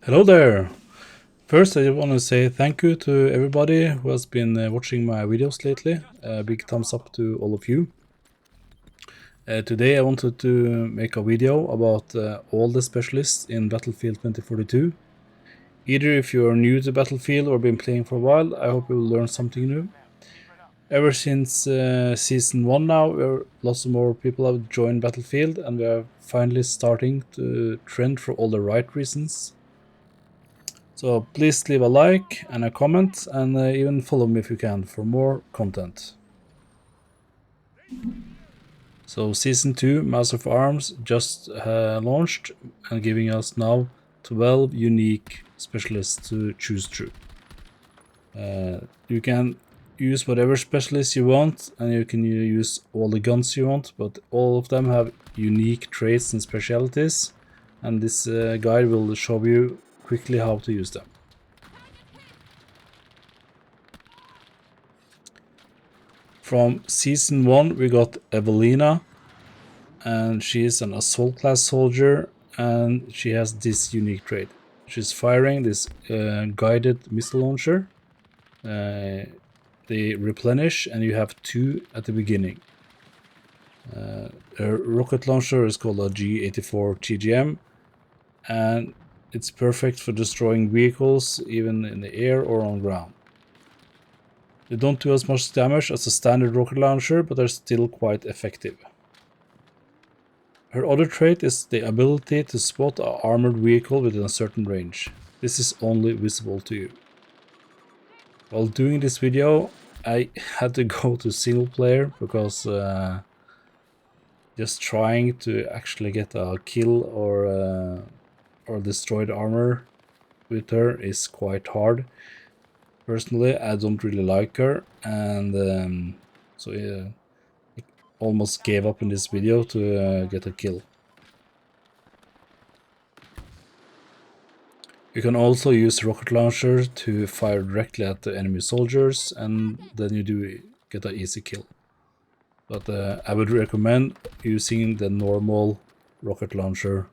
Hello there! First, I want to say thank you to everybody who has been watching my videos lately. Big thumbs up to all of you. Today I wanted to make a video about all the specialists in Battlefield 2042. Either if you are new to Battlefield or been playing for a while, I hope you will learn something new. Ever since Season 1 now, lots of more people have joined Battlefield and we are finally starting to trend for all the right reasons. So please leave a like and a comment and even follow me if you can for more content. So Season 2 Mass of Arms just launched and giving us now 12 unique specialists to choose through. You can use whatever specialist you want and you can use all the guns you want, but all of them have unique traits and specialities, and this guide will show you quickly how to use them. From Season 1 we got Evelina, and she is an assault class soldier and she has this unique trait. She's firing this guided missile launcher. They replenish and you have 2 at the beginning. Her rocket launcher is called a G84 TGM and it's perfect for destroying vehicles even in the air or on ground. They don't do as much damage as a standard rocket launcher, but they're still quite effective. Her other trait is the ability to spot an armored vehicle within a certain range. This is only visible to you. While doing this video, I had to go to single player because just trying to actually get a kill or destroy the armor with her is quite hard. Personally, I don't really like her, and so I almost gave up in this video to get a kill. You can also use rocket launcher to fire directly at the enemy soldiers, and then you do get an easy kill. But I would recommend using the normal rocket launcher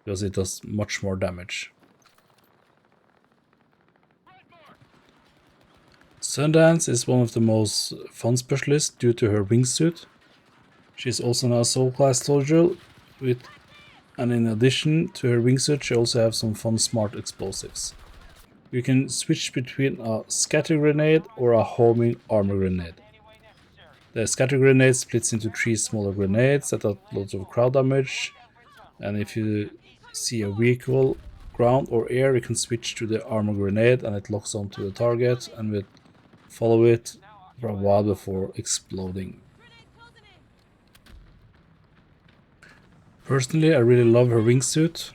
because it does much more damage. Sundance is one of the most fun specialists due to her wingsuit. She's also an assault class soldier and in addition to her wingsuit she also has some fun smart explosives. You can switch between a scatter grenade or a homing armor grenade. The scatter grenade splits into 3 smaller grenades that have lots of crowd damage, and if you see a vehicle, ground or air, you can switch to the armor grenade and it locks onto the target and will follow it for a while before exploding. Personally, I really love her wingsuit.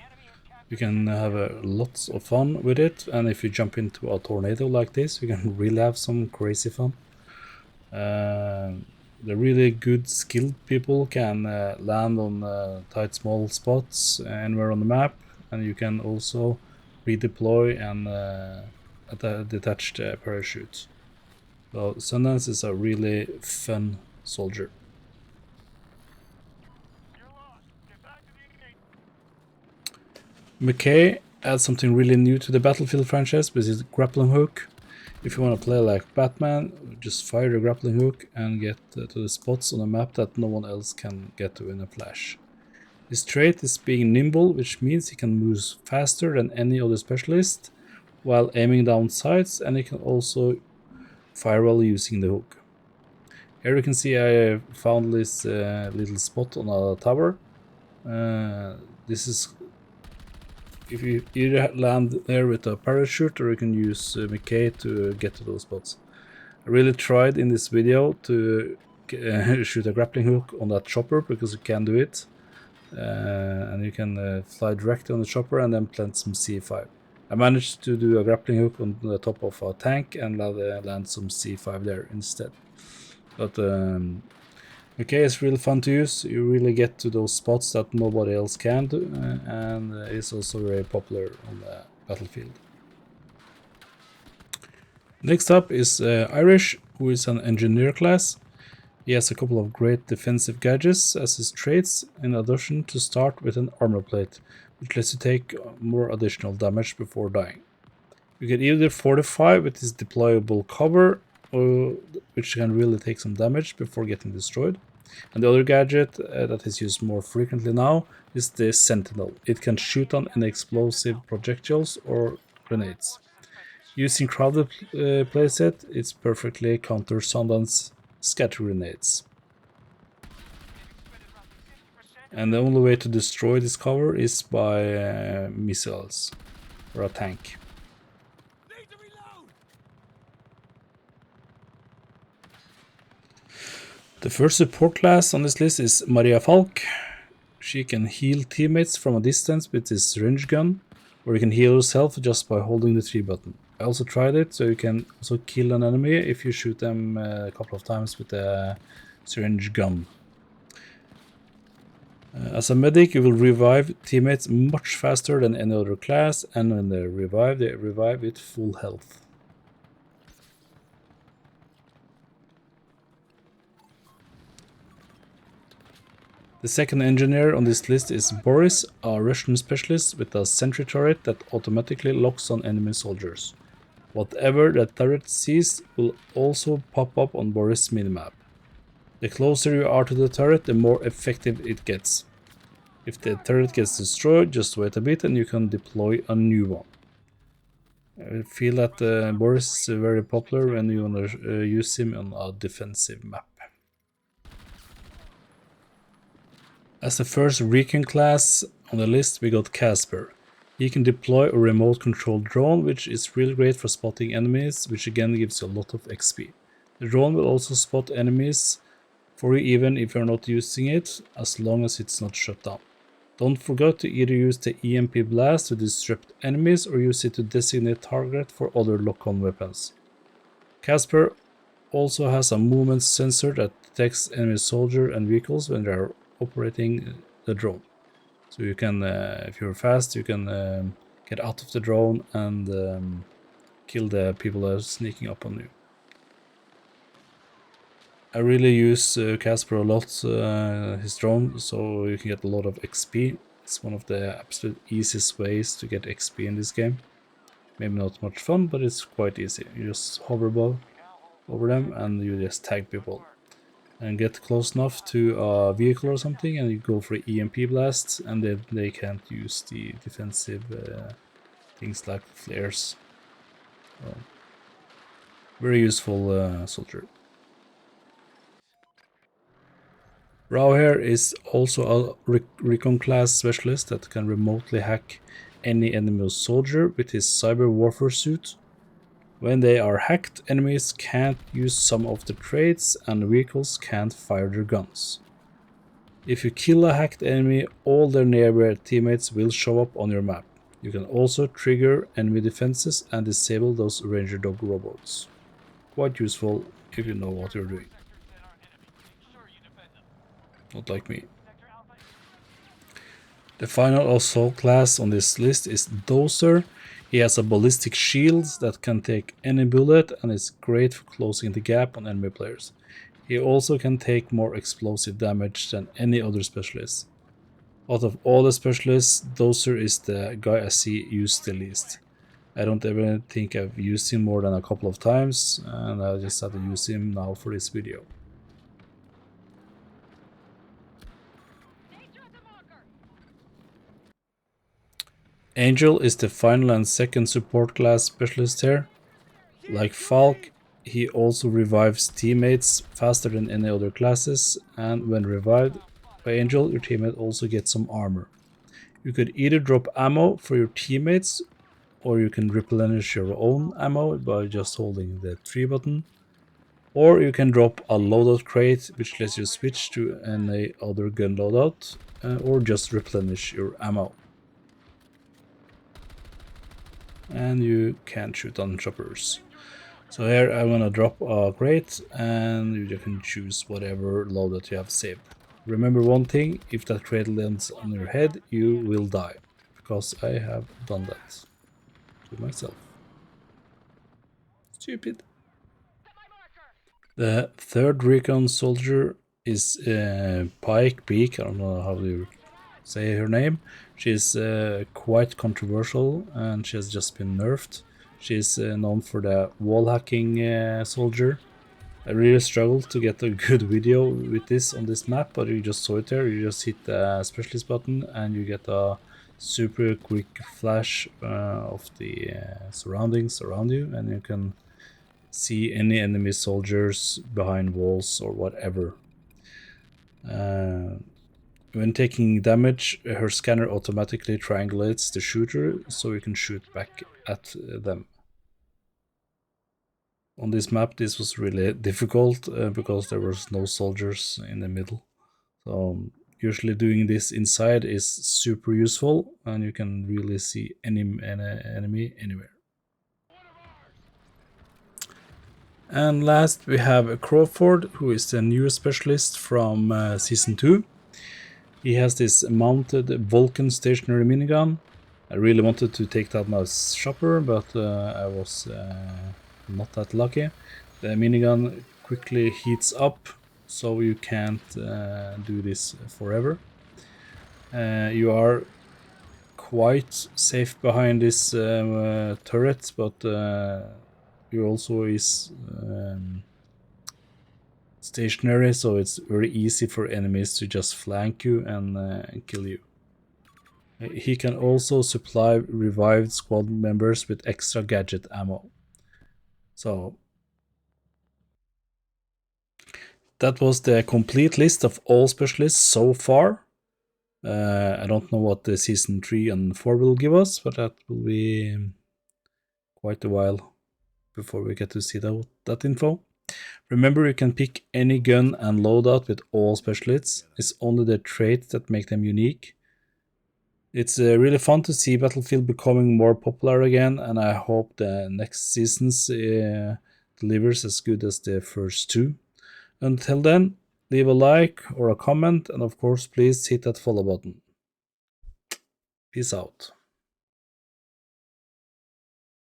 You can have lots of fun with it, and if you jump into a tornado like this, you can really have some crazy fun. The really good skilled people can land on tight small spots anywhere on the map, and you can also redeploy and detach the parachute. So Sundance is a really fun soldier. Mckay adds something really new to the Battlefield franchise with his grappling hook. If you want to play like Batman, just fire the grappling hook and get to the spots on the map that no one else can get to in a flash. His trait is being nimble, which means he can move faster than any other specialist while aiming down sights, and he can also fire while using the hook. Here you can see I found this little spot on a tower. This is if you either land there with a parachute or you can use Mckay to get to those spots. I really tried in this video to shoot a grappling hook on that chopper because you can do it. And you can fly directly on the chopper and then plant some C5. I managed to do a grappling hook on the top of a tank and land some C5 there instead. But Mckay is really fun to use. You really get to those spots that nobody else can do, and it's also very popular on the battlefield. Next up is Irish, who is an engineer class. He has a couple of great defensive gadgets as his traits, in addition to start with an armor plate, which lets you take more additional damage before dying. You can either fortify with this deployable cover, which can really take some damage before getting destroyed. And the other gadget that is used more frequently now is the Sentinel. It can shoot on any explosive projectiles or grenades. Using crowded playset, it's perfectly counter Sundance scatter grenades. And the only way to destroy this cover is by missiles or a tank. The first support class on this list is Maria Falk. She can heal teammates from a distance with this syringe gun, or you can heal yourself just by holding the 3 button. I also tried it, so you can also kill an enemy if you shoot them a couple of times with the syringe gun. As a medic, you will revive teammates much faster than any other class, and when they revive with full health. The second engineer on this list is Boris, a Russian specialist with a sentry turret that automatically locks on enemy soldiers. Whatever that turret sees will also pop up on Boris' minimap. The closer you are to the turret, the more effective it gets. If the turret gets destroyed, just wait a bit and you can deploy a new one. I feel that Boris is very popular when you want to use him on a defensive map. As the first recon class on the list, we got Casper. He can deploy a remote controlled drone, which is really great for spotting enemies, which again gives you a lot of XP. The drone will also spot enemies for you even if you're not using it, as long as it's not shut down. Don't forget to either use the EMP blast to disrupt enemies or use it to designate target for other lock-on weapons. Casper also has a movement sensor that detects enemy soldiers and vehicles when they are operating the drone. So you can, if you're fast, you can get out of the drone and kill the people that are sneaking up on you. I really use Casper a lot, his drone, so you can get a lot of XP. It's one of the absolute easiest ways to get XP in this game. Maybe not much fun, but it's quite easy. You just hover over them and you just tag people. And get close enough to a vehicle or something and you go for EMP blasts, and then they can't use the defensive things like flares. Very useful soldier. Rawhair is also a recon class specialist that can remotely hack any enemy soldier with his cyber warfare suit. When they are hacked, enemies can't use some of the traits and vehicles can't fire their guns. If you kill a hacked enemy, all their nearby teammates will show up on your map. You can also trigger enemy defenses and disable those ranger dog robots. Quite useful if you know what you're doing. Not like me. The final assault class on this list is Dozer. He has a ballistic shield that can take any bullet and is great for closing the gap on enemy players. He also can take more explosive damage than any other specialist. Out of all the specialists, Dozer is the guy I see used the least. I don't ever think I've used him more than a couple of times, and I just had to use him now for this video. Angel is the final and second support class specialist here. Like Falk, he also revives teammates faster than any other classes, and when revived by Angel, your teammate also gets some armor. You could either drop ammo for your teammates, or you can replenish your own ammo by just holding the 3 button, or you can drop a loadout crate which lets you switch to any other gun loadout, or just replenish your ammo. And you can't shoot on choppers. So here I'm gonna drop a crate and you can choose whatever loadout you have saved. Remember one thing, if that crate lands on your head, you will die. Because I have done that to myself. Stupid. The third recon soldier is Pike Peak, I don't know how you say her name. She's quite controversial, and she has just been nerfed. She's known for the wall hacking soldier. I really struggled to get a good video with this on this map, but you just saw it there. You just hit the specialist button and you get a super quick flash of the surroundings around you, and you can see any enemy soldiers behind walls or whatever. When taking damage, her scanner automatically triangulates the shooter so you can shoot back at them. On this map, this was really difficult because there was no soldiers in the middle. So usually doing this inside is super useful, and you can really see any enemy anywhere. And last we have Crawford, who is the new specialist from Season 2. He has this mounted Vulcan stationary minigun. I really wanted to take that my shopper, but I was not that lucky. The minigun quickly heats up, so you can't do this forever. You are quite safe behind this turret, but you also is stationary, so it's very easy for enemies to just flank you and kill you. He can also supply revived squad members with extra gadget ammo. So that was the complete list of all specialists so far. I don't know what the season 3 and 4 will give us, but that will be quite a while before we get to see that info. Remember, you can pick any gun and loadout with all specialists. It's only the traits that make them unique. It's really fun to see Battlefield becoming more popular again, and I hope the next seasons delivers as good as the first two. Until then, leave a like or a comment, and of course, please hit that follow button. Peace out.